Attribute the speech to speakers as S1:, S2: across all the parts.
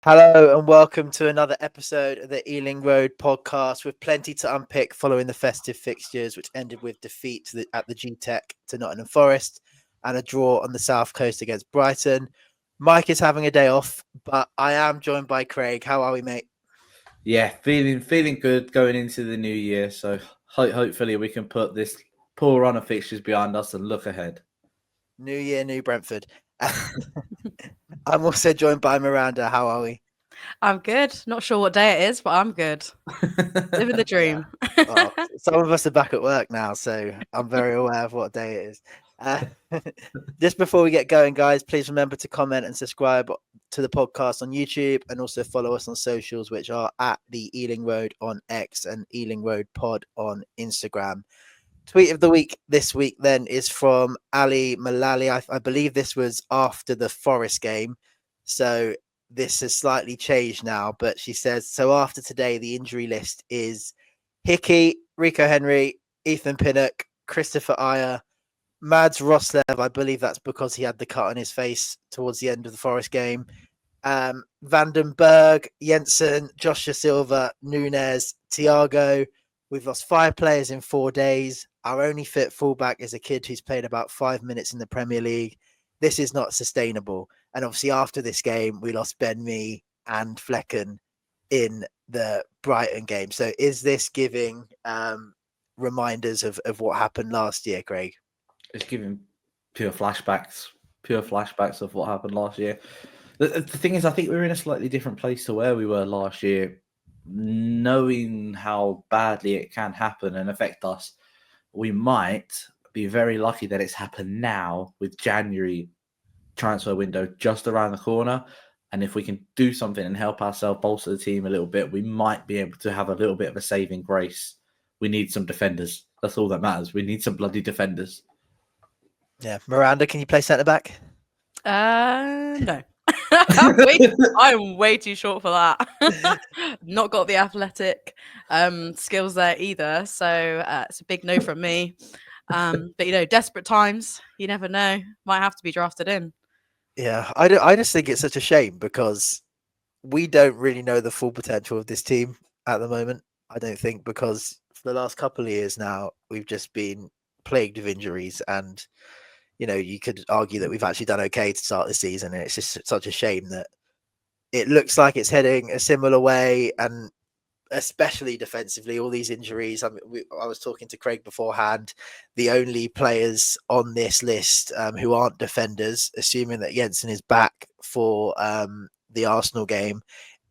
S1: Hello and welcome to another episode of the Ealing Road podcast with plenty to unpick following the festive fixtures, which ended with defeat at the Gtech to Nott'm Forest and a draw on the south coast against Brighton. Mike is having a day off, but I am joined by Craig. How are we, mate?
S2: Yeah, feeling good going into the new year. So hopefully we can put this poor run of fixtures behind us and look ahead.
S1: New year, new Brentford. I'm also joined by Miranda. How are we?
S3: I'm good. Not sure what day it is, but I'm good. Living the dream.
S1: Yeah. Well, some of us are back at work now, so I'm very aware of what day it is. Just before we get going, guys, please remember to comment and subscribe to the podcast on YouTube and also follow us on socials, which are at the Ealing Road on X and Ealing Road Pod on Instagram. Tweet of the week this week then is from Ali Malali. I believe this was after the Forest game. So this has slightly changed now, but she says, so after today, the injury list is Hickey, Rico Henry, Ethan Pinnock, Christopher Ayer, Mads Roerslev. I believe that's because he had the cut on his face towards the end of the Forest game. Vandenberg, Jensen, Joshua Silva, Nunes, Thiago. We've lost 5 players in 4 days. Our only fit fullback is a kid who's played about 5 minutes in the Premier League. This is not sustainable. And obviously after this game, we lost Ben Mee and Flecken in the Brighton game. So is this giving reminders of what happened last year, Craig?
S2: It's giving pure flashbacks of what happened last year. The thing is, I think we're in a slightly different place to where we were last year, knowing how badly it can happen and affect us. We might be very lucky that it's happened now with January transfer window just around the corner. And if we can do something and help ourselves bolster the team a little bit, we might be able to have a little bit of a saving grace. We need some defenders. That's all that matters. We need some bloody defenders.
S1: Yeah. Miranda, can you play centre back?
S3: No. I'm way too short for that. Not got the athletic skills there either. So it's a big no from me. But, desperate times, you never know. Might have to be drafted in.
S1: Yeah, I just think it's such a shame because we don't really know the full potential of this team at the moment. I don't think, because for the last couple of years now, we've just been plagued with injuries, and you could argue that we've actually done okay to start the season, and it's just such a shame that it looks like it's heading a similar way, and especially defensively, all these injuries. I was talking to Craig beforehand. The only players on this list who aren't defenders, assuming that Jensen is back for the Arsenal game,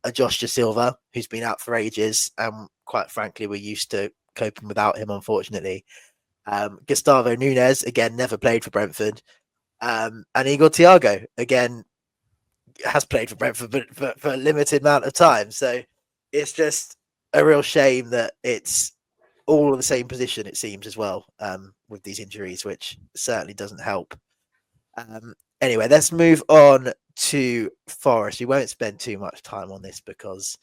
S1: are Joshua Silva, who's been out for ages. Quite frankly, we're used to coping without him, unfortunately. Gustavo Nunes, again, never played for Brentford. And Igor Thiago, again, has played for Brentford, but for a limited amount of time. So it's just a real shame that it's all in the same position, it seems, as well, with these injuries, which certainly doesn't help. Anyway, let's move on to Forest. We won't spend too much time on this because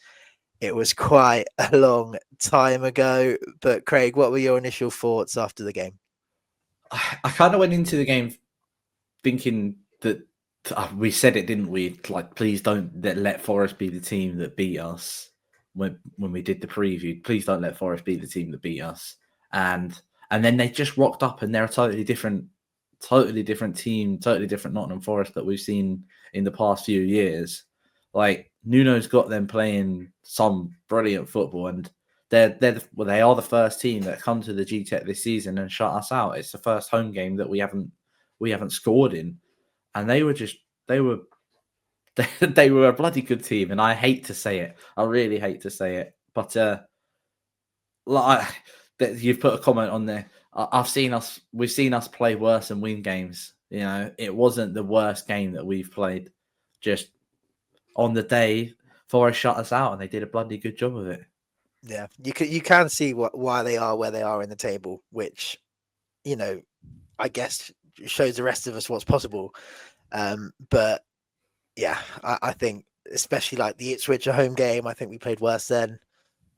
S1: it was quite a long time ago. But Craig, what were your initial thoughts after the game?
S2: I kind of went into the game thinking that we said it, didn't we? Like, please don't let Forest be the team that beat us. When we did the preview, please don't let Forest be the team that beat us. And then they just rocked up, and they're a totally different team, totally different Nott'm Forest that we've seen in the past few years. Like, Nuno's got them playing some brilliant football, and they are the first team that come to the Gtech this season and shut us out. It's the first home game that we haven't scored in, and they were they were a bloody good team, and I hate to say it. I really hate to say it, but you've put a comment on there. We've seen us play worse and win games. It wasn't the worst game that we've played. Just on the day, Forest shut us out, and they did a bloody good job of it.
S1: Yeah, you can see why they are where they are in the table, which I guess shows the rest of us what's possible. But yeah, I think especially like the Ipswich home game, I think we played worse then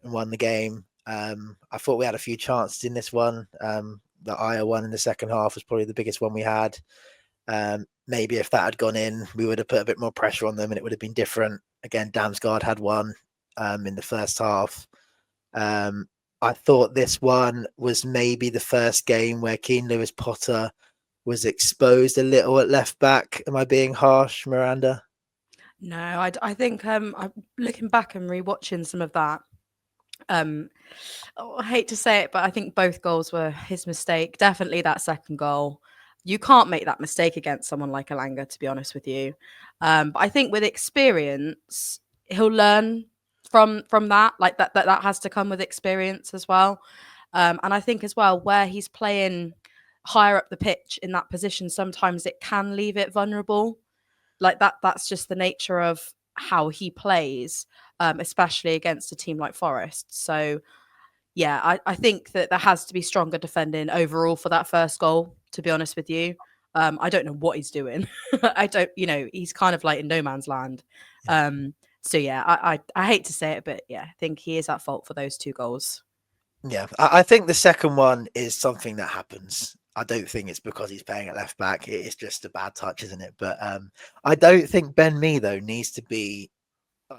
S1: and won the game. I thought we had a few chances in this one. The Ayer one in the second half was probably the biggest one we had. Maybe if that had gone in, we would have put a bit more pressure on them and it would have been different. Again, Damsgaard had one in the first half. I thought this one was maybe the first game where Keane Lewis Potter was exposed a little at left back. Am I being harsh, Miranda?
S3: No, I think I'm looking back and rewatching some of that. I hate to say it, but I think both goals were his mistake. Definitely that second goal. You can't make that mistake against someone like Alanga, to be honest with you. But I think with experience, he'll learn from that. Like that has to come with experience as well. And I think as well, where he's playing higher up the pitch in that position, sometimes it can leave it vulnerable. Like that's just the nature of how he plays, especially against a team like Forest. So yeah, I think that there has to be stronger defending overall for that first goal, to be honest with you. I don't know what he's doing. I don't, he's kind of like in no man's land. So yeah, I hate to say it, but yeah, I think he is at fault for those 2 goals.
S1: Yeah, I think the second one is something that happens. I don't think it's because he's playing at left back. It's just a bad touch, isn't it? But I don't think Ben Mee, though, needs to be...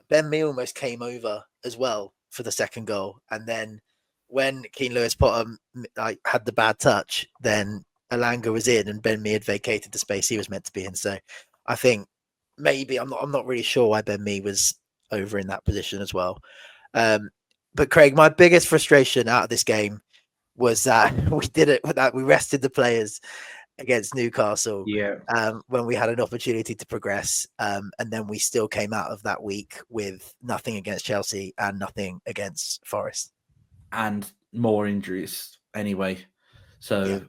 S1: Ben Mee almost came over as well for the second goal. And then when Keane Lewis Potter had the bad touch, then Alanga was in and Ben Mee had vacated the space he was meant to be in. So I think maybe, I'm not really sure why Ben Mee was over in that position as well. But Craig, my biggest frustration out of this game was that we rested the players against Newcastle when we had an opportunity to progress. And then we still came out of that week with nothing against Chelsea and nothing against Forest.
S2: And more injuries anyway. So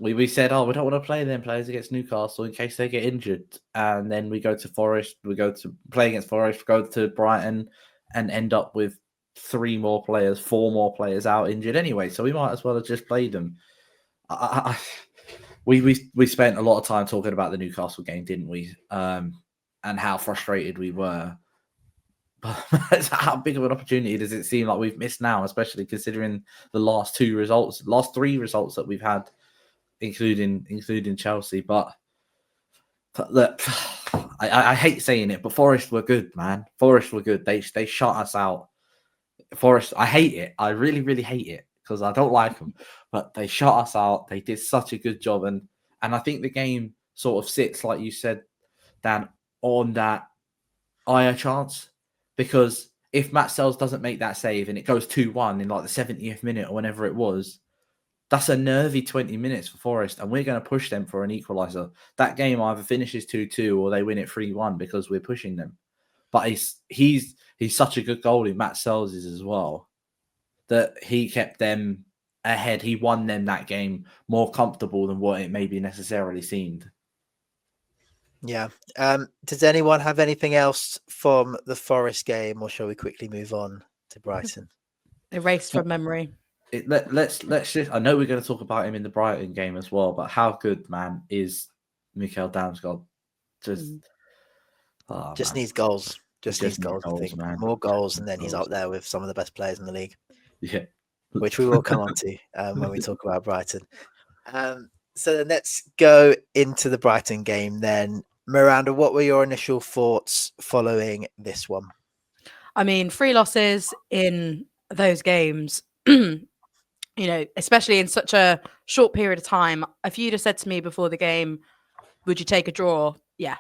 S2: we said, we don't want to play them players against Newcastle in case they get injured. And then we go to Forest, we go to play against Forest, go to Brighton and end up with 4 more players out injured anyway. So we might as well have just played them. We spent a lot of time talking about the Newcastle game, didn't we? And how frustrated we were. But how big of an opportunity does it seem like we've missed now, especially considering the last 3 results that we've had, including Chelsea. But look, I hate saying it, but Forest were good, man. Forest were good. They shut us out. Forest, I hate it. I really, really hate it because I don't like them. But they shut us out. They did such a good job, and I think the game sort of sits, like you said, Dan, on that Aya chance. Because if Matt Sells doesn't make that save and it goes 2-1 in like the 70th minute or whenever it was, that's a nervy 20 minutes for Forest, and we're going to push them for an equaliser. That game either finishes 2-2 or they win it 3-1 because we're pushing them. But he's such a good goalie, Matt Sells is as well, that he kept them ahead. He won them that game more comfortable than what it maybe necessarily seemed.
S1: Yeah. Does anyone have anything else from the Forest game, or shall we quickly move on to Brighton?
S3: Erased from memory.
S2: Let's just. I know we're going to talk about him in the Brighton game as well, but how good, man, is Mikael Damsgaard?
S1: Just needs goals. Just needs goals. I think man. More goals, and then he's up there with some of the best players in the league.
S2: Yeah,
S1: which we will come on to when we talk about Brighton. So let's go into the Brighton game then. Miranda, what were your initial thoughts following this one?
S3: I mean, 3 losses in those games, especially in such a short period of time. If you'd have said to me before the game, would you take a draw? Yeah,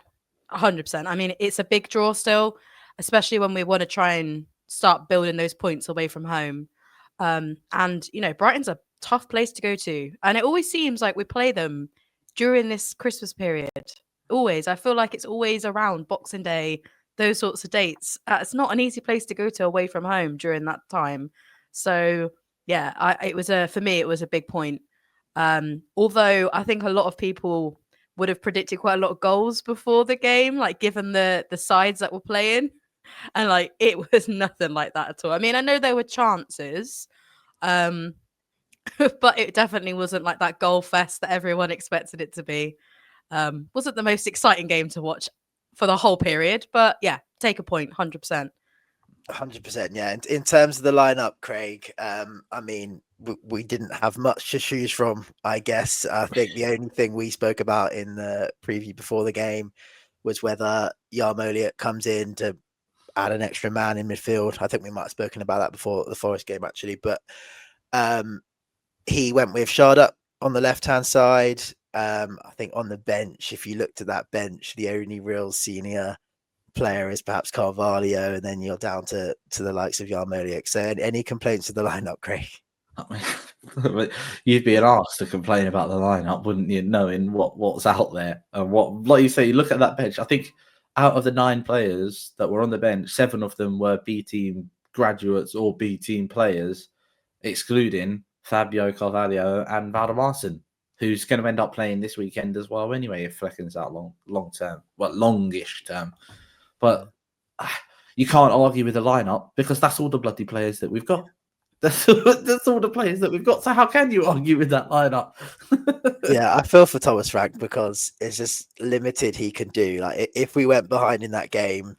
S3: 100%. I mean, it's a big draw still, especially when we want to try and start building those points away from home. And, Brighton's a tough place to go to. And it always seems like we play them during this Christmas period. Always. I feel like it's always around Boxing Day, those sorts of dates. It's not an easy place to go to away from home during that time. So, yeah, for me, it was a big point. Although I think a lot of people would have predicted quite a lot of goals before the game, like given the sides that were playing. And like it was nothing like that at all. I mean, I know there were chances, but it definitely wasn't like that goal fest that everyone expected it to be. Wasn't the most exciting game to watch for the whole period, but yeah, take a point, 100%.
S1: 100%, yeah. In terms of the lineup, Craig, I mean, we didn't have much to choose from, I guess. I think the only thing we spoke about in the preview before the game was whether Yarmoliuk comes in to add an extra man in midfield. I think we might have spoken about that before the Forest game, actually. But he went with Shardup on the left-hand side. I think on the bench, if you looked at that bench, the only real senior player is perhaps Carvalho, and then you're down to the likes of Yarmoliuk. So any complaints with the lineup, Craig?
S2: You'd be an arse to complain about the lineup, wouldn't you? Knowing what's out there and what, like you say, you look at that bench. I think out of the 9 players that were on the bench, 7 of them were B team graduates or B team players, excluding Fabio Carvalho and Valdimarsson, who's going to end up playing this weekend as well. Anyway, if Flecken's out long term, well, longish term, but you can't argue with the lineup because that's all the bloody players that we've got. That's all the players that we've got. So how can you argue with that lineup?
S1: Yeah, I feel for Thomas Frank because it's just limited he can do. Like if we went behind in that game,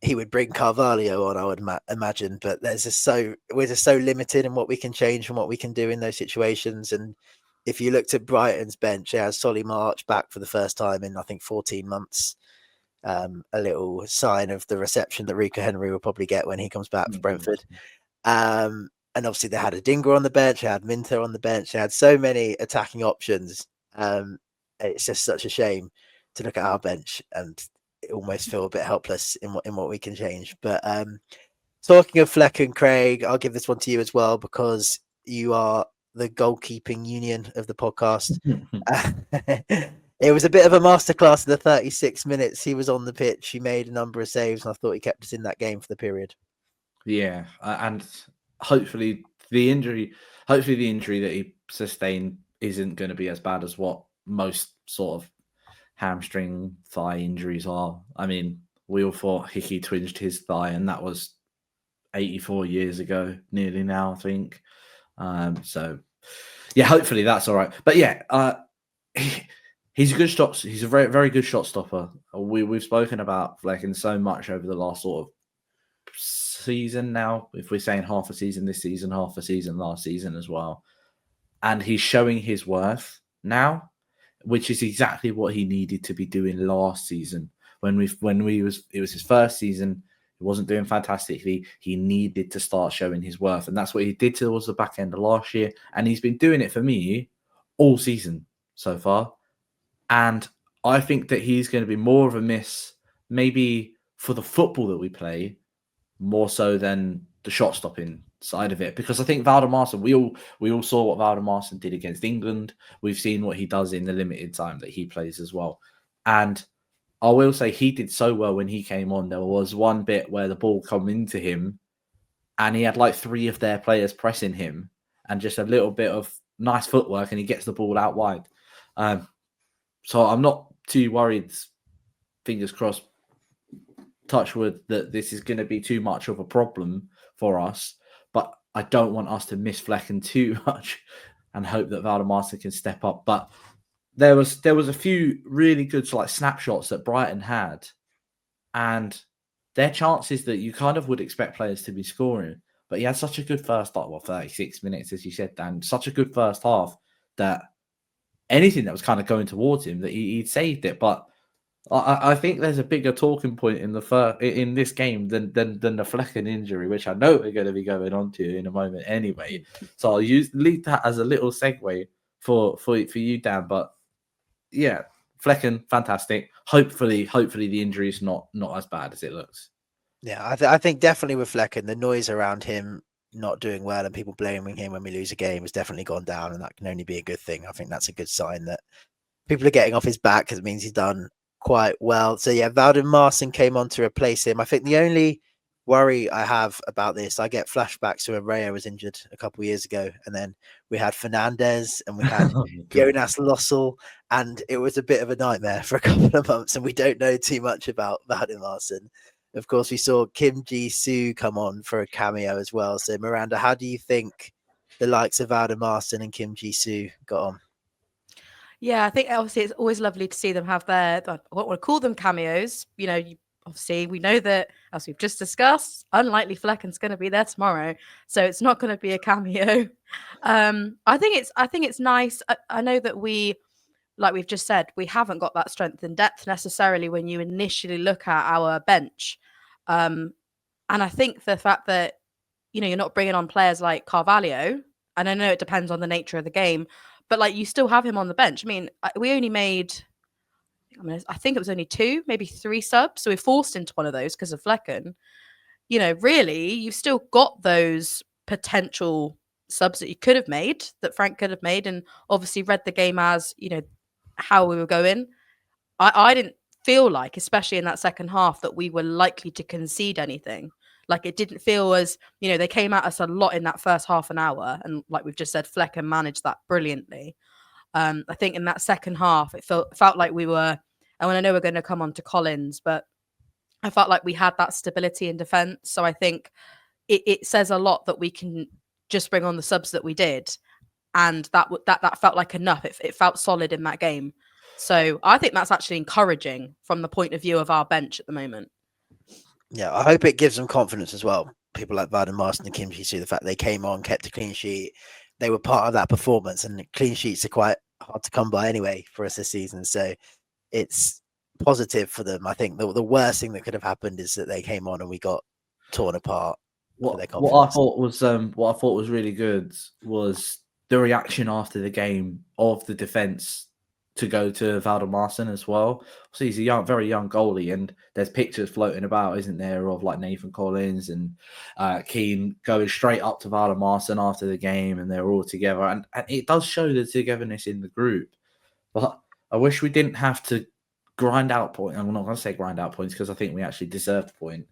S1: he would bring Carvalho on, I would imagine. But we're just so limited in what we can change and what we can do in those situations. And if you looked at Brighton's bench, it has Solly March back for the first time in I think 14 months. A little sign of the reception that Rico Henry will probably get when he comes back for Brentford. And obviously they had a Dinger on the bench, they had Minter on the bench, they had so many attacking options. It's just such a shame to look at our bench and almost feel a bit helpless in what we can change. But talking of Fleck and Craig, I'll give this one to you as well because you are the goalkeeping union of the podcast. It was a bit of a masterclass in the 36 minutes he was on the pitch. He made a number of saves, and I thought he kept us in that game for the period.
S2: Yeah, and hopefully the injury that he sustained isn't going to be as bad as what most sort of hamstring thigh injuries are. I mean, we all thought Hickey twinged his thigh, and that was 84 years ago, nearly now, I think. So, yeah, hopefully that's all right. But yeah, he's a good shot. He's a very, very good shot stopper. We've spoken about Flecken so much over the last sort of season now, if we're saying half a season this season, half a season last season as well, and he's showing his worth now, which is exactly what he needed to be doing last season when it was his first season. He wasn't doing fantastically. He needed to start showing his worth, and that's what he did towards the back end of last year, and he's been doing it for me all season so far. And I think that he's going to be more of a miss maybe for the football that we play more so than the shot stopping side of it, because I think Valdimarsson, we all saw what Valdimarsson did against England. We've seen what he does in the limited time that he plays as well. And I will say he did so well when he came on. There was one bit where the ball come into him and he had like 3 of their players pressing him and just a little bit of nice footwork and he gets the ball out wide. So I'm not too worried, fingers crossed, touch wood, that this is going to be too much of a problem for us, but I don't want us to miss Flecken too much and hope that Valdimarsson can step up. But there was a few really good snapshots that Brighton had, and their chances that you kind of would expect players to be scoring. But he had such a good first half, 36 minutes, as you said, Dan, such a good first half that anything that was kind of going towards him, that he'd saved it. But I think there's a bigger talking point in this game than the Flecken injury, which I know we're going to be going on to in a moment anyway. So I'll leave that as a little segue for you, Dan. But yeah, Flecken, fantastic. Hopefully the injury is not as bad as it looks.
S1: Yeah, I think definitely with Flecken, the noise around him not doing well and people blaming him when we lose a game has definitely gone down, and that can only be a good thing. I think that's a good sign that people are getting off his back because it means he's done quite well. So yeah, Valdimarsson came on to replace him. I think the only worry I have about this, I get flashbacks to when Rayo was injured a couple of years ago, and then we had Fernandez and we had Jonas Lossell, and it was a bit of a nightmare for a couple of months, and we don't know too much about Valdimarsson. Of course, we saw Kim Ji-Soo come on for a cameo as well. So Miranda, how do you think the likes of Valdimarsson and Kim Ji-Soo got on?
S3: Yeah, I think obviously it's always lovely to see them have I don't want to call them cameos. Obviously we know that, as we've just discussed, unlikely Flecken's going to be there tomorrow, so it's not going to be a cameo. I think it's nice. I know that we, like we've just said, we haven't got that strength and depth necessarily when you initially look at our bench. And I think the fact that, you're not bringing on players like Carvalho, and I know it depends on the nature of the game, but like you still have him on the bench. I mean, we only made, I think it was only 2, maybe 3 subs. So we forced into one of those because of Flecken. Really, you've still got those potential subs that you could have made, that Frank could have made, and obviously read the game as, how we were going. I didn't feel like, especially in that second half, that we were likely to concede anything. Like, it didn't feel as, they came at us a lot in that first half an hour. And like we've just said, Flecken managed that brilliantly. I think in that second half, it felt like we were, and I know we're going to come on to Collins, but I felt like we had that stability in defence. So I think it says a lot that we can just bring on the subs that we did. And that felt like enough. It felt solid in that game. So I think that's actually encouraging from the point of view of our bench at the moment.
S1: Yeah, I hope it gives them confidence as well. People like Valdimarsson and Ji-Soo, the fact they came on, kept a clean sheet, they were part of that performance, and clean sheets are quite hard to come by anyway for us this season. So it's positive for them. I think the worst thing that could have happened is that they came on and we got torn apart.
S2: What I thought was really good was the reaction after the game of the defense to go to Valdimarsson as well. So he's a very young goalie, and there's pictures floating about, isn't there, of like Nathan Collins and Keane going straight up to Valdimarsson after the game, and they're all together, and it does show the togetherness in the group. But I wish we didn't have to grind out points. I'm not going to say grind out points because I think we actually deserved the point,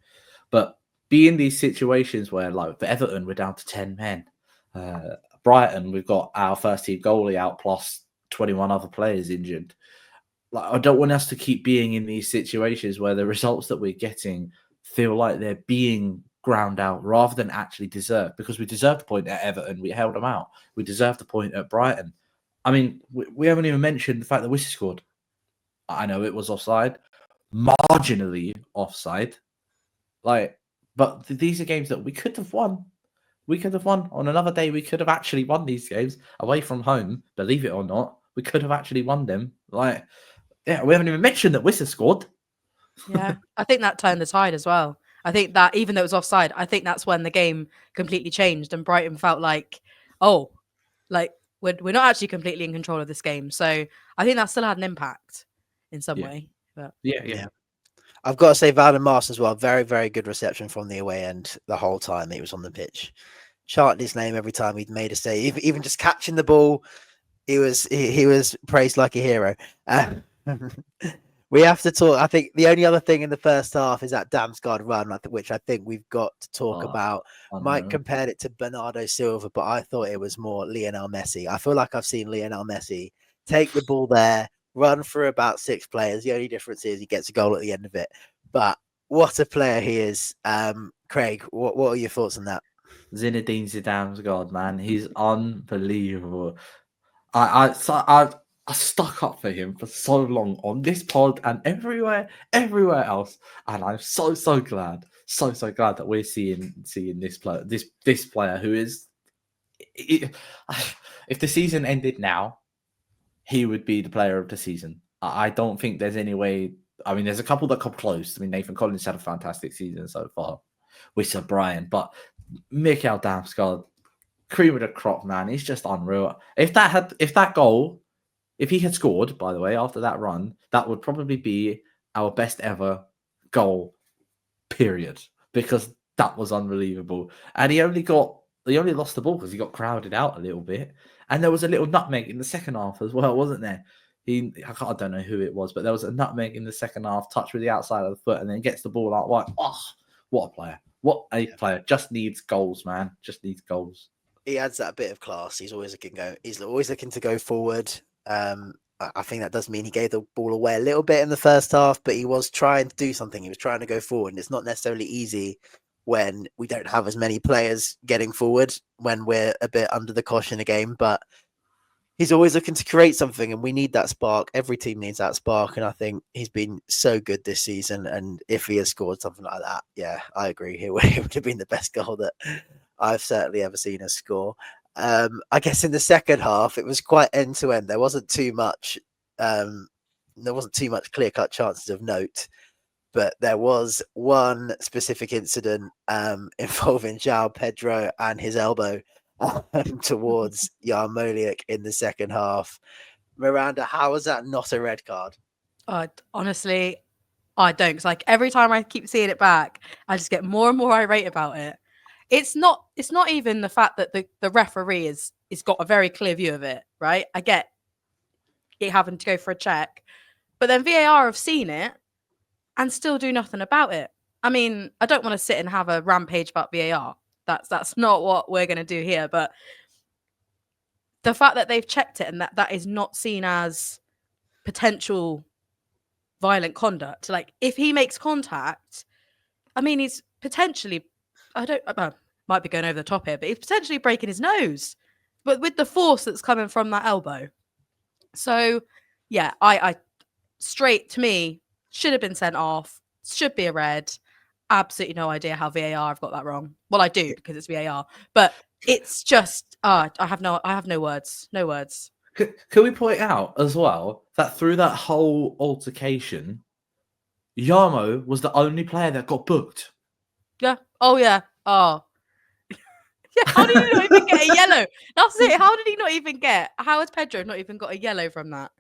S2: but be in these situations where, like for Everton, we're down to 10 men. Brighton, we've got our first team goalie out plus 21 other players injured. Like, I don't want us to keep being in these situations where the results that we're getting feel like they're being ground out rather than actually deserved, because we deserved the point at Everton. We held them out. We deserved the point at Brighton. I mean, we haven't even mentioned the fact that Wissy scored. I know it was offside, marginally offside. But these are games that we could have won. We could have won. On another day, we could have actually won these games away from home. Believe it or not, we could have actually won them. We haven't even mentioned that Wissy scored.
S3: Yeah, I think that turned the tide as well. I think that even though it was offside, I think that's when the game completely changed and Brighton felt like, we're not actually completely in control of this game. So I think that still had an impact in some way. But
S2: Yeah.
S1: I've got to say, Valdimarsson as well. Very, very good reception from the away end the whole time he was on the pitch. Chanting his name every time he'd made a save, even just catching the ball. He was praised like a hero. We have to talk. I think the only other thing in the first half is that Damsgaard run, which I think we've got to talk about. Mike compared it to Bernardo Silva, but I thought it was more Lionel Messi. I feel like I've seen Lionel Messi take the ball there, run for about 6 players. The only difference is he gets a goal at the end of it. But what a player he is. Craig, what are your thoughts on that?
S2: Zinedine Zidane's God, man. He's unbelievable. I stuck up for him for so long on this pod and everywhere else, and I'm so glad, so glad that we're seeing this player, this player who is. If the season ended now, he would be the player of the season. I don't think there's any way. I mean, there's a couple that come close. I mean, Nathan Collins had a fantastic season so far with Sir Brian, but Mikael Damsgaard, cream of the crop, man. He's just unreal. If he had scored, by the way, after that run, that would probably be our best ever goal, period. Because that was unbelievable. And he only lost the ball because he got crowded out a little bit. And there was a little nutmeg in the second half as well, wasn't there? I don't know who it was, but there was a nutmeg in the second half, touch with the outside of the foot, and then gets the ball out wide. Oh, what a player. What a player. Just needs goals, man. Just needs goals.
S1: He adds that bit of class. He's always looking to go forward. I think that does mean he gave the ball away a little bit in the first half, but he was trying to do something. He was trying to go forward. And it's not necessarily easy when we don't have as many players getting forward, when we're a bit under the cosh in the game, but he's always looking to create something, and we need that spark. Every team needs that spark, and I think he's been so good this season. And if he has scored something like that, yeah, I agree. It would have been the best goal that I've certainly ever seen us score. I guess in the second half, it was quite end to end. There wasn't too much clear cut chances of note. but there was one specific incident involving João Pedro and his elbow towards Yarmolenko in the second half. Miranda, how was that not a red card?
S3: Honestly, I don't, because like every time I keep seeing it back, I just get more and more irate about it. It's not even the fact that the referee is got a very clear view of it, right? I get it having to go for a check, but then VAR have seen it and still do nothing about it. I mean, I don't want to sit and have a rampage about VAR. That's not what we're going to do here. But the fact that they've checked it and that is not seen as potential violent conduct. Like, if he makes contact, I mean, he's potentially, might be going over the top here, but he's potentially breaking his nose, but with the force that's coming from that elbow. So, yeah, I straight to me, should have been sent off, should be a red. Absolutely no idea how VAR have got that wrong. Well, I do, because it's VAR, but it's just, I have no words. No words.
S2: Can we point out as well that through that whole altercation, Yarmo was the only player that got booked?
S3: Yeah. Oh, yeah. Oh. Yeah, how did he not even get a yellow? That's it. How did he not even get? How has Pedro not even got a yellow from that?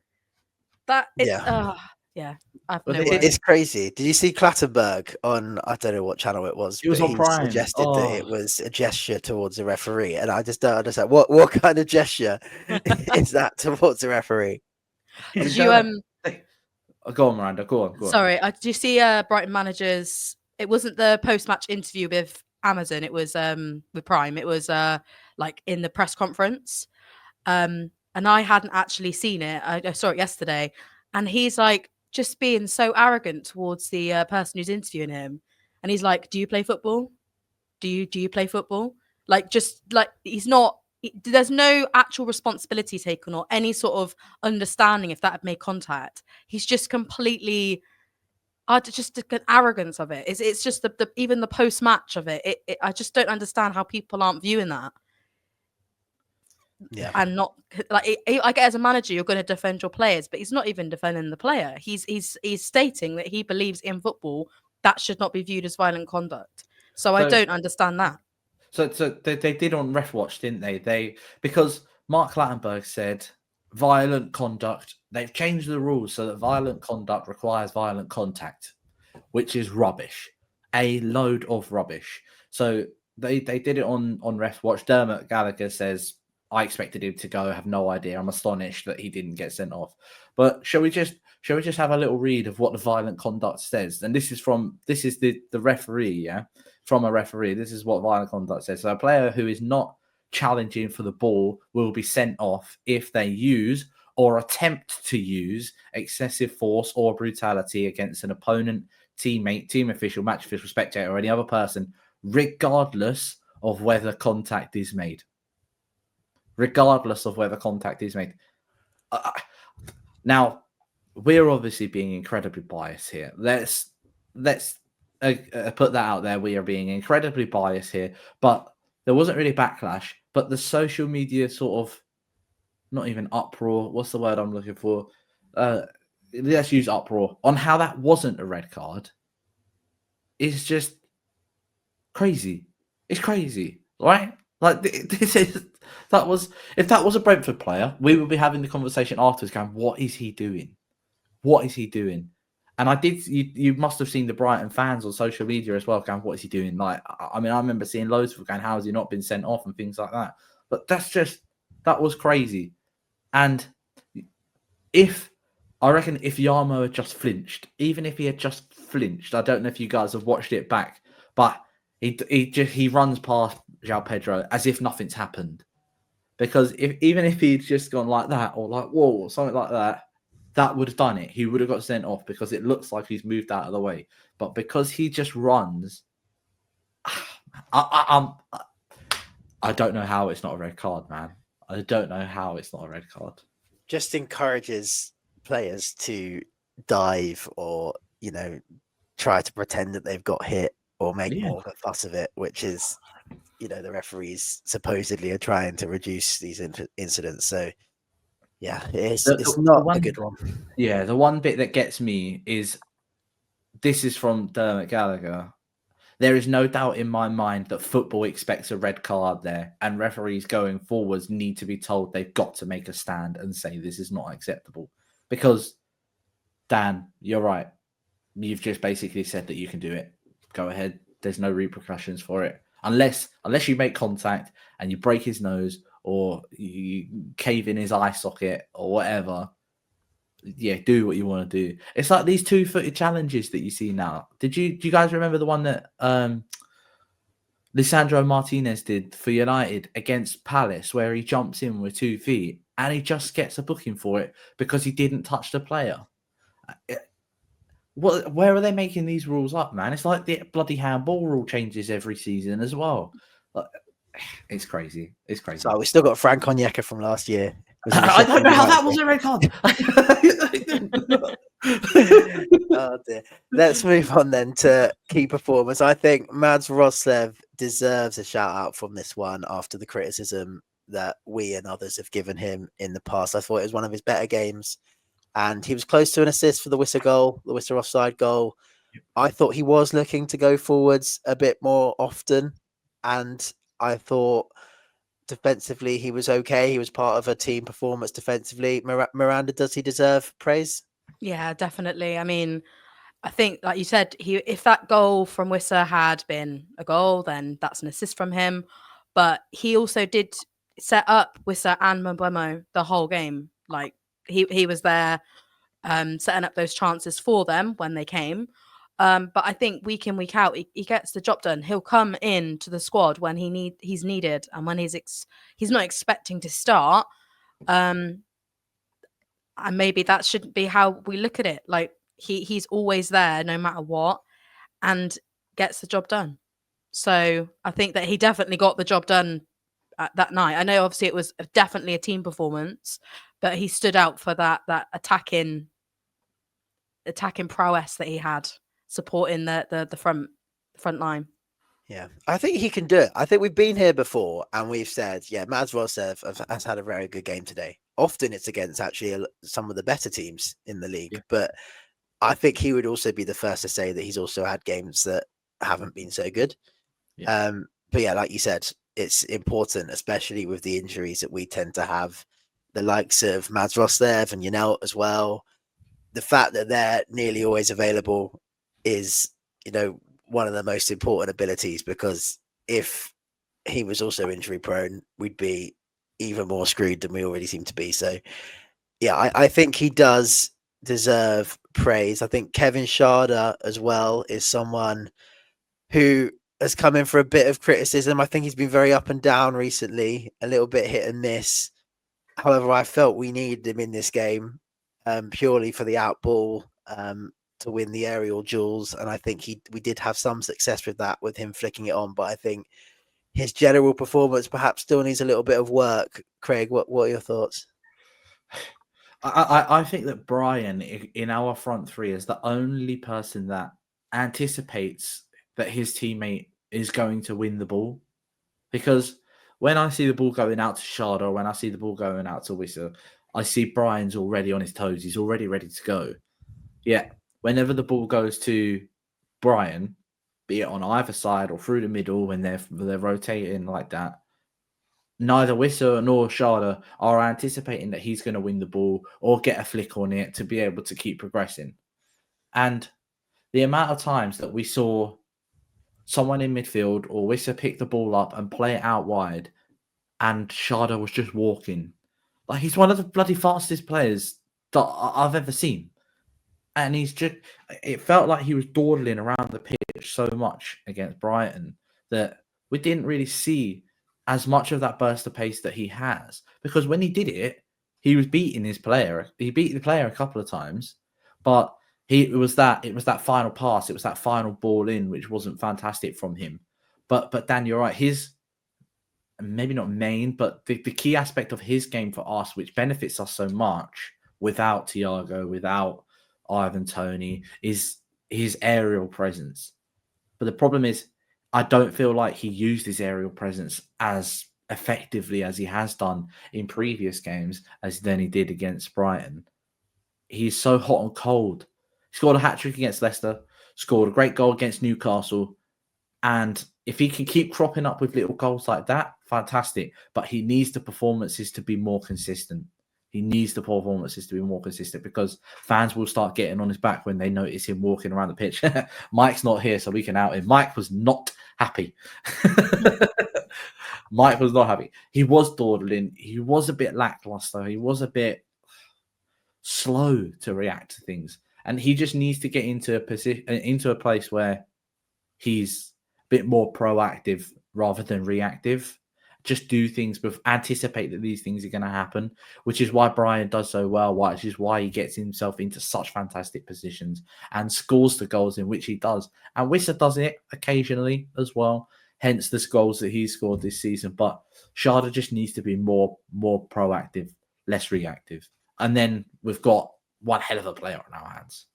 S3: Yeah. I have no words.
S1: It's crazy. Did you see Clattenburg on, I don't know what channel it was,
S2: It was
S1: but
S2: on
S1: he
S2: Prime.
S1: suggested that it was a gesture towards the referee, and I just don't understand what kind of gesture is that towards the referee?
S3: Did you
S2: Go on, Miranda. Go on.
S3: Sorry, did you see Brighton managers? It wasn't the post-match interview with Amazon. It was with Prime. It was like in the press conference, and I hadn't actually seen it. I saw it yesterday, and he's like just being so arrogant towards the person who's interviewing him, and he's like, "Do you play football? Do you play football?" Like, just like he's not. There's no actual responsibility taken or any sort of understanding if that had made contact. He's just completely, just the arrogance of it. It's just the even the post match of it. I just don't understand how people aren't viewing that.
S1: Yeah,
S3: and not like I get as a manager, you're going to defend your players, but he's not even defending the player. He's stating that he believes in football that should not be viewed as violent conduct. So I don't understand that.
S2: So they did on Ref Watch, didn't they? Because Mark Clattenburg said violent conduct. They've changed the rules so that violent conduct requires violent contact, which is rubbish. A load of rubbish. So they did it on Ref Watch. Dermot Gallagher says, I expected him to go. I have no idea. I'm astonished that he didn't get sent off. But shall we just have a little read of what the violent conduct says? And this is the referee, yeah? From a referee. This is what violent conduct says. So a player who is not challenging for the ball will be sent off if they use or attempt to use excessive force or brutality against an opponent, teammate, team official, match official, spectator, or any other person, regardless of whether contact is made. Regardless of whether contact is made. Now, we're obviously being incredibly biased here. Let's put that out there. We are being incredibly biased here, but there wasn't really backlash. But the social media sort of, not even uproar. What's the word I'm looking for? Let's use uproar on how that wasn't a red card. It's just crazy. It's crazy, right? Like this is if that was a Brentford player, we would be having the conversation afterwards, going, "What is he doing? What is he doing?" And I did. You must have seen the Brighton fans on social media as well, going, "What is he doing?" Like, I mean, I remember seeing loads of going, "How has he not been sent off?" and things like that. But that was crazy. And I reckon if Yarmo had just flinched, even if he had just flinched, I don't know if you guys have watched it back, but he runs past João Pedro as if nothing's happened. Because even if he'd just gone like that or like whoa or something like that, that would have done it. He would have got sent off because it looks like he's moved out of the way. But because he just runs, I don't know how it's not a red card, man. I don't know how it's not a red card.
S1: Just encourages players to dive or, try to pretend that they've got hit or make more of a fuss of it, which is, the referees supposedly are trying to reduce these incidents. So, yeah, it's not a good one.
S2: Yeah, the one bit that gets me is this is from Dermot Gallagher. There is no doubt in my mind that football expects a red card there, and referees going forwards need to be told they've got to make a stand and say this is not acceptable. Because, Dan, you're right. You've just basically said that you can do it. Go ahead. There's no repercussions for it. Unless you make contact and you break his nose or you cave in his eye socket or whatever. Yeah, do what you want to do. It's like these 2-footed challenges that you see now. Do you guys remember the one that Lisandro Martinez did for United against Palace, where he jumps in with 2 feet and he just gets a booking for it because he didn't touch the player? Where are they making these rules up, man? It's like the bloody handball rule changes every season as well. It's crazy. It's crazy.
S1: So we still got Frank Onyeka from last year.
S2: I don't know how that was a red card.
S1: Oh dear. Let's move on then to key performance. I think Mads Roerslev deserves a shout out from this one after the criticism that we and others have given him in the past. I thought it was one of his better games, and he was close to an assist for the Wissa goal, the Wissa offside goal. I thought he was looking to go forwards a bit more often, and I thought defensively he was okay. He was part of a team performance defensively. Miranda, does he deserve praise?
S3: Yeah, definitely. I mean, I think, like you said, if that goal from Wissa had been a goal, then that's an assist from him. But he also did set up Wissa and Mbeumo the whole game. Like he was there setting up those chances for them when they came. But I think week in, week out, he gets the job done. He'll come in to the squad when he's needed, and when he's not expecting to start. And maybe that shouldn't be how we look at it. Like he's always there no matter what, and gets the job done. So I think that he definitely got the job done that night. I know obviously it was definitely a team performance, but he stood out for that attacking prowess that he had, supporting the front line.
S1: Yeah, I think he can do it. I think we've been here before and we've said, yeah, Mads Roerslev has had a very good game today. Often it's against actually some of the better teams in the league, but I think he would also be the first to say that he's also had games that haven't been so good. But yeah, like you said, it's important, especially with the injuries that we tend to have, the likes of Mads Roerslev and Janelt as well. The fact that they're nearly always available is, one of the most important abilities, because if he was also injury prone, we'd be even more screwed than we already seem to be. So yeah, I think he does deserve praise. I think Kevin Schade as well is someone who has come in for a bit of criticism. I think he's been very up and down recently, a little bit hit and miss. However, I felt we needed him in this game purely for the out ball to win the aerial duels, and I think we did have some success with that, with him flicking it on. But I think his general performance perhaps still needs a little bit of work. Craig, what are your thoughts?
S2: I think that Brian in our front three is the only person that anticipates that his teammate is going to win the ball, because when I see the ball going out to Schade, or when I see the ball going out to Wissa, I see Brian's already on his toes. He's already ready to go. Yeah. Whenever the ball goes to Brian, be it on either side or through the middle, when they're rotating like that, neither Wissa nor Schade are anticipating that he's going to win the ball or get a flick on it to be able to keep progressing. And the amount of times that we saw someone in midfield or Wissa pick the ball up and play it out wide, and Schade was just walking. Like, he's one of the bloody fastest players that I've ever seen. And it felt like he was dawdling around the pitch so much against Brighton that we didn't really see as much of that burst of pace that he has. Because when he did it, he was beating his player. He beat the player a couple of times, but it was that final pass, it was that final ball in, which wasn't fantastic from him. But Dan, you're right. His, maybe not main, but the key aspect of his game for us, which benefits us so much without Thiago, without Ivan Toney, is his aerial presence. But the problem is, I don't feel like he used his aerial presence as effectively as he has done in previous games, as then he did against Brighton. He's so hot and cold. He scored a hat-trick against Leicester, scored a great goal against Newcastle. And if he can keep cropping up with little goals like that, fantastic. But he needs the performances to be more consistent. He needs the performances to be more consistent because fans will start getting on his back when they notice him walking around the pitch. Mike's not here, so we can out him. Mike was not happy. Mike was not happy. He was dawdling. He was a bit lackluster. He was a bit slow to react to things. And he just needs to get into a place where he's a bit more proactive rather than reactive. Just do things with anticipate that these things are going to happen, which is why Brian does so well, which is why he gets himself into such fantastic positions and scores the goals in which he does. And Wissa does it occasionally as well, hence the goals that he scored this season. But Sharda just needs to be more proactive, less reactive. And then we've got one hell of a player on our hands.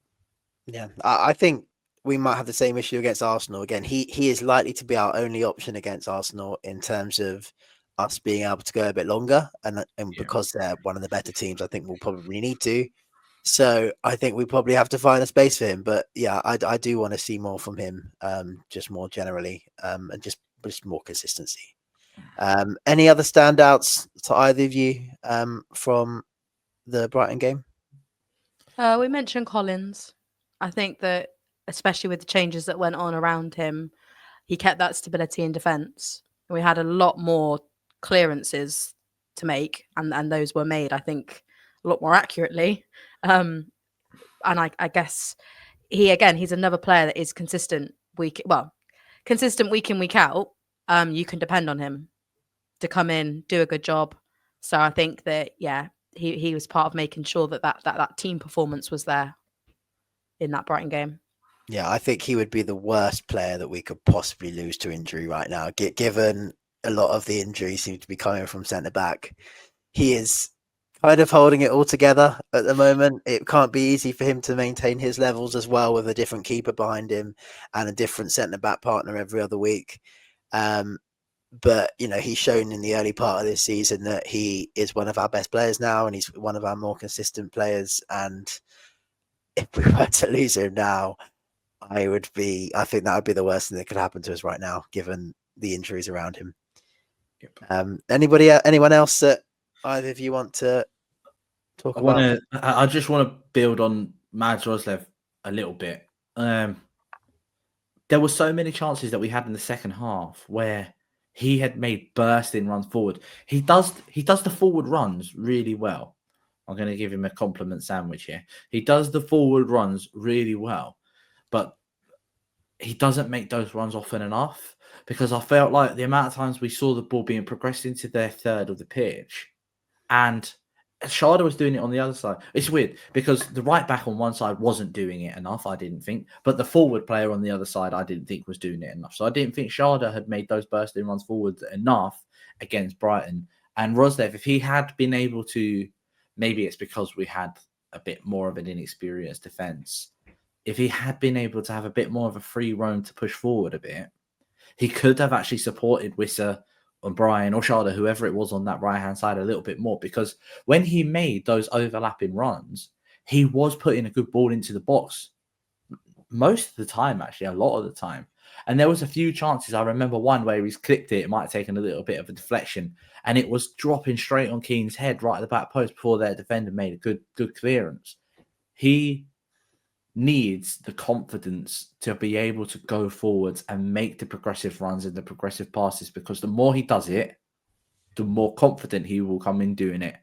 S1: Yeah, I think we might have the same issue against Arsenal again. He is likely to be our only option against Arsenal in terms of us being able to go a bit longer, and because they're one of the better teams, I think we'll probably need to. So I think we probably have to find a space for him. But yeah, I do want to see more from him, just more generally, and just more consistency. Any other standouts to either of you from the Brighton game?
S3: We mentioned Collins. I think that, especially with the changes that went on around him, he kept that stability in defence. We had a lot more clearances to make, and those were made, I think, a lot more accurately. And I guess he's another player that is consistent week in, week out. You can depend on him to come in, do a good job. So I think that, he was part of making sure that team performance was there in that Brighton game.
S1: Yeah, I think he would be the worst player that we could possibly lose to injury right now, given a lot of the injuries seem to be coming from centre back. He is kind of holding it all together at the moment. It can't be easy for him to maintain his levels as well with a different keeper behind him and a different centre back partner every other week. But, he's shown in the early part of this season that he is one of our best players now, and he's one of our more consistent players. And if we were to lose him now, I think that would be the worst thing that could happen to us right now, given the injuries around him. Yep. Anyone else that either of you want to talk about?
S2: I just want to build on Mads Roerslev a little bit. There were so many chances that we had in the second half where he had made bursting runs forward. He does the forward runs really well. I'm going to give him a compliment sandwich here. He does the forward runs really well, but he doesn't make those runs often enough, because I felt like the amount of times we saw the ball being progressed into their third of the pitch, and Sharda was doing it on the other side. It's weird because the right back on one side wasn't doing it enough, I didn't think, but the forward player on the other side I didn't think was doing it enough. So I didn't think Sharda had made those bursting runs forward enough against Brighton. And Roerslev, if he had been able to, maybe it's because we had a bit more of an inexperienced defence, if he had been able to have a bit more of a free roam to push forward a bit, he could have actually supported Wissa and Brian or Sharda, whoever it was on that right-hand side, a little bit more, because when he made those overlapping runs, he was putting a good ball into the box most of the time, actually, a lot of the time. And there was a few chances. I remember one where he's clipped it. It might have taken a little bit of a deflection, and it was dropping straight on Keane's head right at the back post before their defender made a good clearance. He needs the confidence to be able to go forwards and make the progressive runs and the progressive passes, because the more he does it, the more confident he will come in doing it.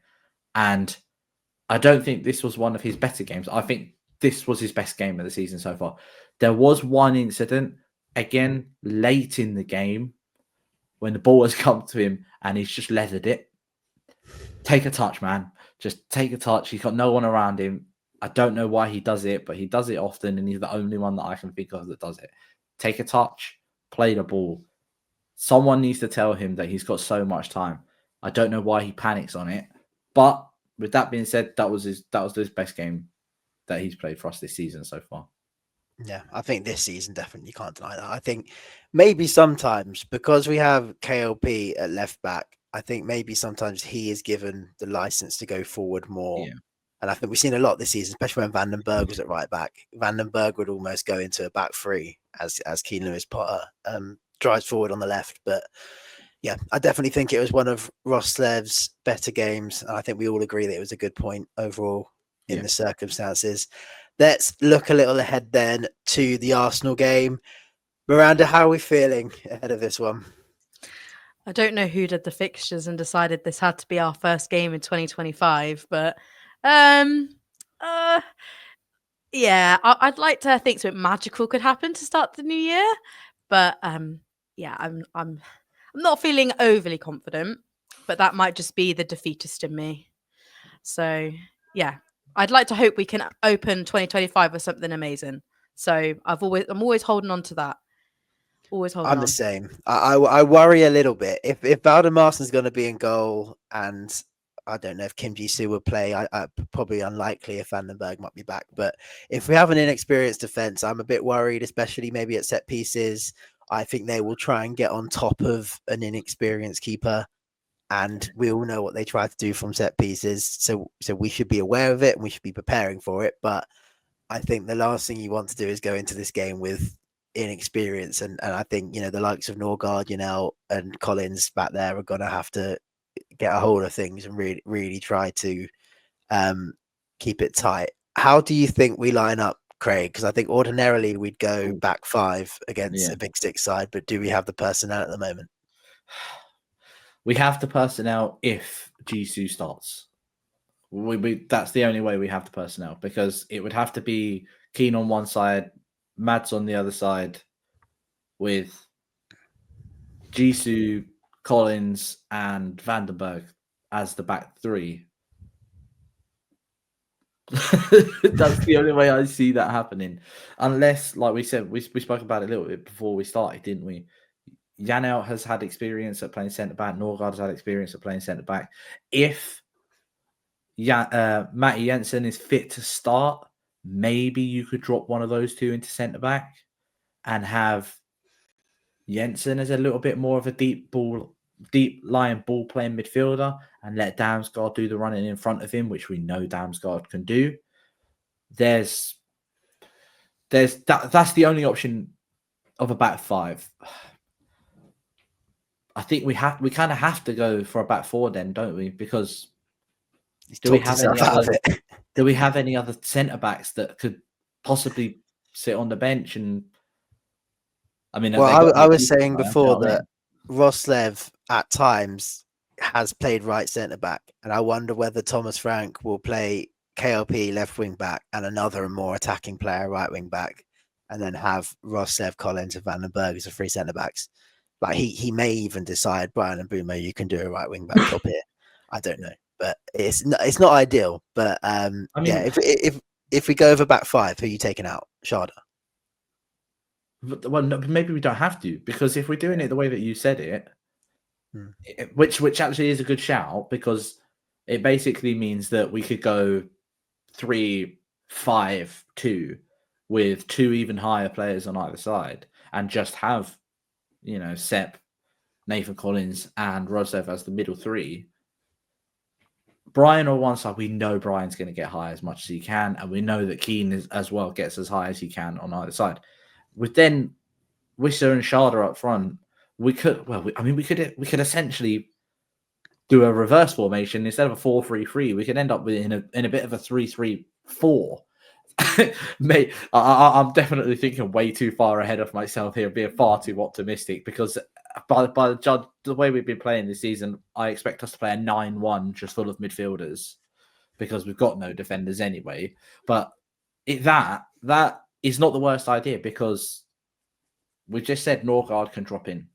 S2: And I don't think this was one of his better games. I think this was his best game of the season so far. There was one incident, again, late in the game, when the ball has come to him and he's just leathered it. Take a touch, man. Just take a touch. He's got no one around him. I don't know why he does it, but he does it often, and he's the only one that I can think of that does it. Take a touch, play the ball. Someone needs to tell him that he's got so much time. I don't know why he panics on it, but with that being said, that was his best game that he's played for us this season so far.
S1: Yeah, I think this season definitely, you can't deny that. I think maybe sometimes, because we have KLP at left back, I think maybe sometimes he is given the license to go forward more And I think we've seen a lot this season, especially when Vandenberg was at right back. Vandenberg would almost go into a back three as Keane Lewis Potter drives forward on the left. But yeah, I definitely think it was one of Roerslev's better games. And I think we all agree that it was a good point overall in the circumstances. Let's look a little ahead then to the Arsenal game. Miranda, how are we feeling ahead of this one?
S3: I don't know who did the fixtures and decided this had to be our first game in 2025, but yeah, I'd like to think something magical could happen to start the new year, but yeah, I'm not feeling overly confident, but that might just be the defeatist in me. So yeah, I'd like to hope we can open 2025 with something amazing. So I'm always holding on to that. Always holding
S1: I'm
S3: on.
S1: the same. I worry a little bit if Valdimarsson's going to be in goal, and I don't know if Ji-Soo will play. I probably unlikely if Vandenberg might be back. But if we have an inexperienced defense, I'm a bit worried, especially maybe at set pieces. I think they will try and get on top of an inexperienced keeper, and we all know what they try to do from set pieces. So we should be aware of it and we should be preparing for it. But I think the last thing you want to do is go into this game with inexperience, and I think the likes of Norgard, and Collins back there are going to have to get a hold of things and really try to keep it tight. How do you think we line up, Craig? Because I think ordinarily we'd go back five against a big six side, but do we have the personnel at the moment?
S2: We have the personnel if Ji-Soo starts. That's the only way we have the personnel, because it would have to be Keane on one side, Mads on the other side, with Ji-Soo, Collins, and Vandenberg as the back three. That's the only way I see that happening. Unless, like we said, we spoke about it a little bit before we started, didn't we? Janelt has had experience at playing centre-back. Norgard has had experience at playing centre-back. If Matty Jensen is fit to start, maybe you could drop one of those two into centre-back and have Jensen as a little bit more of a deep lying ball playing midfielder and let Damsgaard do the running in front of him, which we know Damsgaard can do. That's the only option of a back five. I think we kind of have to go for a back four then, don't we? Because do we have any other centre backs that could possibly sit on the bench? And I mean,
S1: I was saying before that Roerslev at times has played right centre back, and I wonder whether Thomas Frank will play KLP left wing back and another more attacking player right wing back, and then have Roerslev, Collins, and Vandenberg as the three centre backs. Like he may even decide, Brian and Boomer, you can do a right wing back job here. I don't know, but it's not ideal. But I mean, yeah, if we go over back five, who are you taking out? Sharda.
S2: Well, no, maybe we don't have to, because if we're doing it the way that you said it, which actually is a good shout, because it basically means that we could go 3-5-2 with two even higher players on either side and just have, Sepp, Nathan Collins, and Roerslev as the middle three. Brian on one side, we know Brian's going to get high as much as he can, and we know that Keane as well gets as high as he can on either side. With then Wisser and Sharda up front, we could essentially do a reverse formation instead of a 4-3-3. We could end up in a bit of a 3-3-4. Mate, I'm definitely thinking way too far ahead of myself here, being far too optimistic, because by the way we've been playing this season, I expect us to play a 9-1 just full of midfielders, because we've got no defenders anyway. But that is not the worst idea, because we've just said Norgard can drop in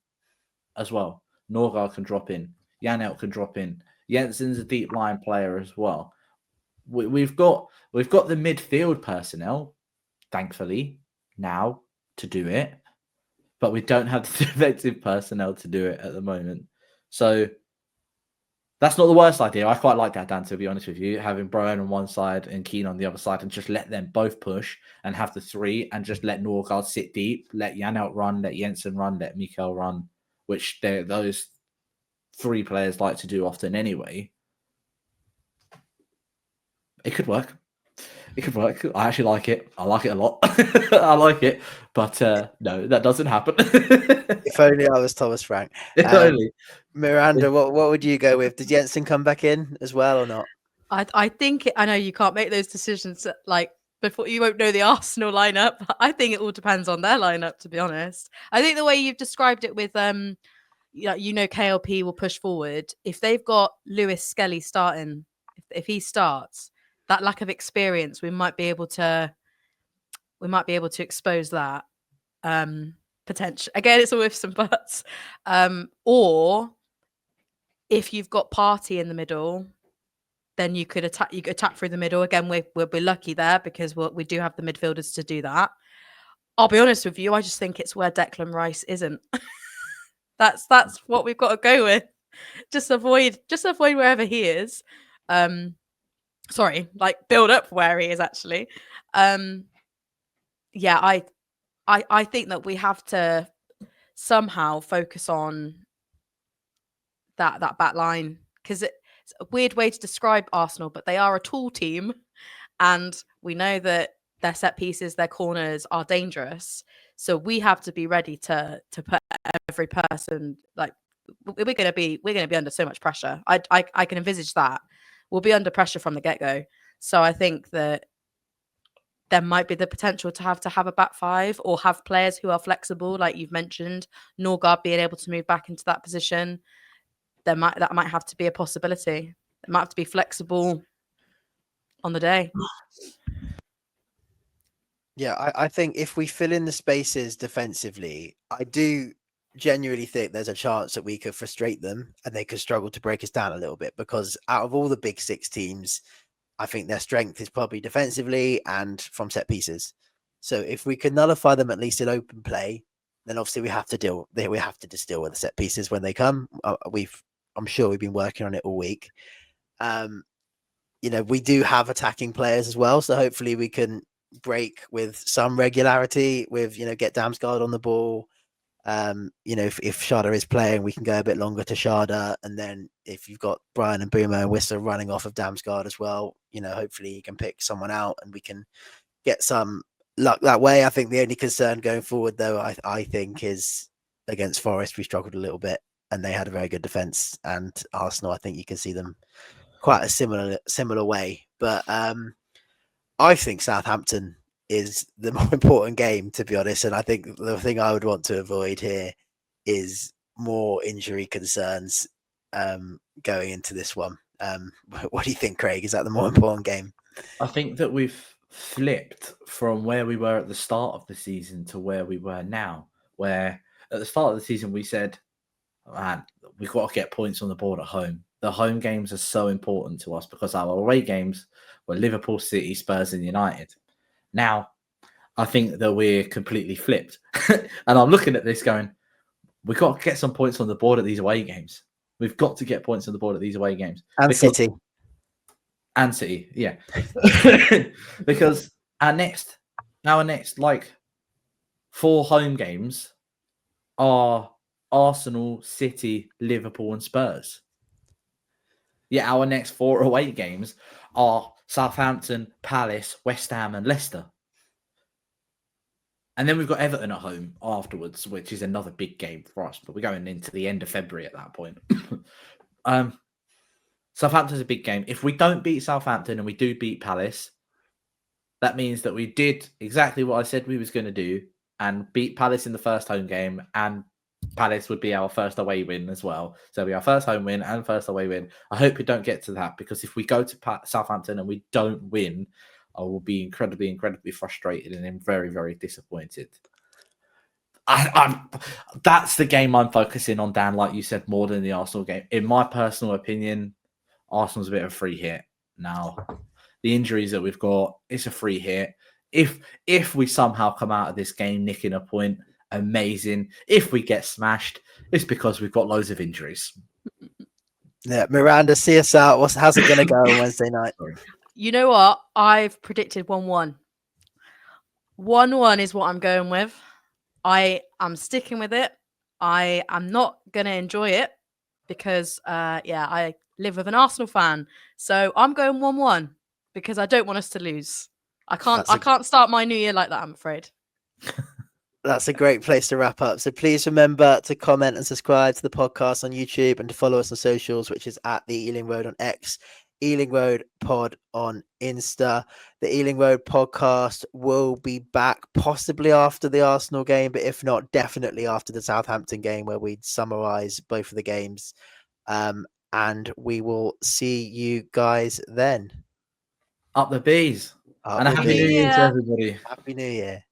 S2: as well. Norgard can drop in. Janelt can drop in. Jensen's a deep line player as well. We've got the midfield personnel, thankfully, now to do it, but we don't have the defensive personnel to do it at the moment. So that's not the worst idea. I quite like that, Dan, to be honest with you, having Brian on one side and Keane on the other side, and just let them both push and have the three, and just let Norgard sit deep, let Janelt run, let Jensen run, let Mikel run, which those three players like to do often anyway. It could work. It could work. I actually like it. I like it a lot. I like it, but no, that doesn't happen.
S1: If only I was Thomas Frank.
S2: If only.
S1: Miranda, what would you go with? Did Jensen come back in as well or not?
S3: I think I know you can't make those decisions like before. You won't know the Arsenal lineup. I think it all depends on their lineup. To be honest, I think the way you've described it with KLP will push forward if they've got Lewis Skelly starting. If he starts, that lack of experience, we might be able to expose that potential. Again, it's all ifs and buts. Or if you've got Partey in the middle, then you could attack. You could attack through the middle. Again, we're lucky there because we do have the midfielders to do that. I'll be honest with you. I just think it's where Declan Rice isn't. That's what we've got to go with. Just avoid wherever he is. Sorry, like build up where he is actually. Yeah, I think that we have to somehow focus on that back line because it's a weird way to describe Arsenal, but they are a tall team, and we know that their set pieces, their corners are dangerous. So we have to be ready to put every person like we're going to be under so much pressure. I can envisage that we'll be under pressure from the get go. So I think that there might be the potential to have a back five or have players who are flexible, like you've mentioned, Norgard being able to move back into that position. That might have to be a possibility. It might have to be flexible on the day.
S1: Yeah, I think if we fill in the spaces defensively, I do genuinely think there's a chance that we could frustrate them and they could struggle to break us down a little bit because out of all the big six teams, I think their strength is probably defensively and from set pieces. So if we can nullify them at least in open play, then obviously we have to just deal with the set pieces when they come. I'm sure we've been working on it all week. We do have attacking players as well, so hopefully we can break with some regularity with get Damsgaard on the ball. If Shada is playing, we can go a bit longer to Shada, and then if you've got Brian and Boomer and Whistler running off of Damsgaard as well, hopefully you can pick someone out and we can get some luck that way. I think the only concern going forward, though, I think is against Forest. We struggled a little bit, and they had a very good defense. And Arsenal, I think you can see them quite a similar way. But I think Southampton is the more important game, to be honest. And I think the thing I would want to avoid here is more injury concerns going into this one. What do you think, Craig? Is that the more important game?
S2: I think that we've flipped from where we were at the start of the season to where we were now, where at the start of the season we said, man, we've got to get points on the board at home. The home games are so important to us because our away games were Liverpool, City, Spurs and United. Now, I think that we're completely flipped. And I'm looking at this going, we've got to get some points on the board at these away games. We've got to get points on the board at these away games.
S1: And City.
S2: And City, yeah. Because our next like 4 home games are Arsenal, City, Liverpool and Spurs. Yeah, our next 4 away games are Southampton, Palace, West Ham and Leicester. And then we've got Everton at home afterwards, which is another big game for us. But we're going into the end of February at that point. Southampton's a big game. If we don't beat Southampton and we do beat Palace, that means that we did exactly what I said we was going to do and beat Palace in the first home game, and Palace would be our first away win as well. So it'll be our first home win and first away win. I hope we don't get to that, because if we go to Southampton and we don't win, I will be incredibly, incredibly frustrated and I'm very, very disappointed. That's the game I'm focusing on, Dan, like you said, more than the Arsenal game. In my personal opinion, Arsenal's a bit of a free hit. Now, the injuries that we've got, it's a free hit. If we somehow come out of this game nicking a point, amazing. If we get smashed, it's because we've got loads of injuries.
S1: Yeah, Miranda, see us out. How's it going to go on Wednesday night?
S3: You know what? I've predicted 1-1. 1-1 is what I'm going with. I'm sticking with it. I am not going to enjoy it because, I live with an Arsenal fan. So I'm going 1-1. because I don't want us to lose. I
S1: That's a-
S3: can't start my new year like that, I'm afraid.
S1: That's a great place to wrap up. So please remember to comment and subscribe to the podcast on YouTube and to follow us on socials, which is at the Ealing Road on X, Ealing Road Pod on Insta. The Ealing Road podcast will be back possibly after the Arsenal game, but if not, definitely after the Southampton game, where we summarize both of the games. And we will see you guys then.
S2: Up the bees.
S1: Up
S2: And a
S1: the
S2: happy new
S1: bees.
S2: year to
S3: Yeah.
S2: everybody.
S1: Happy New Year.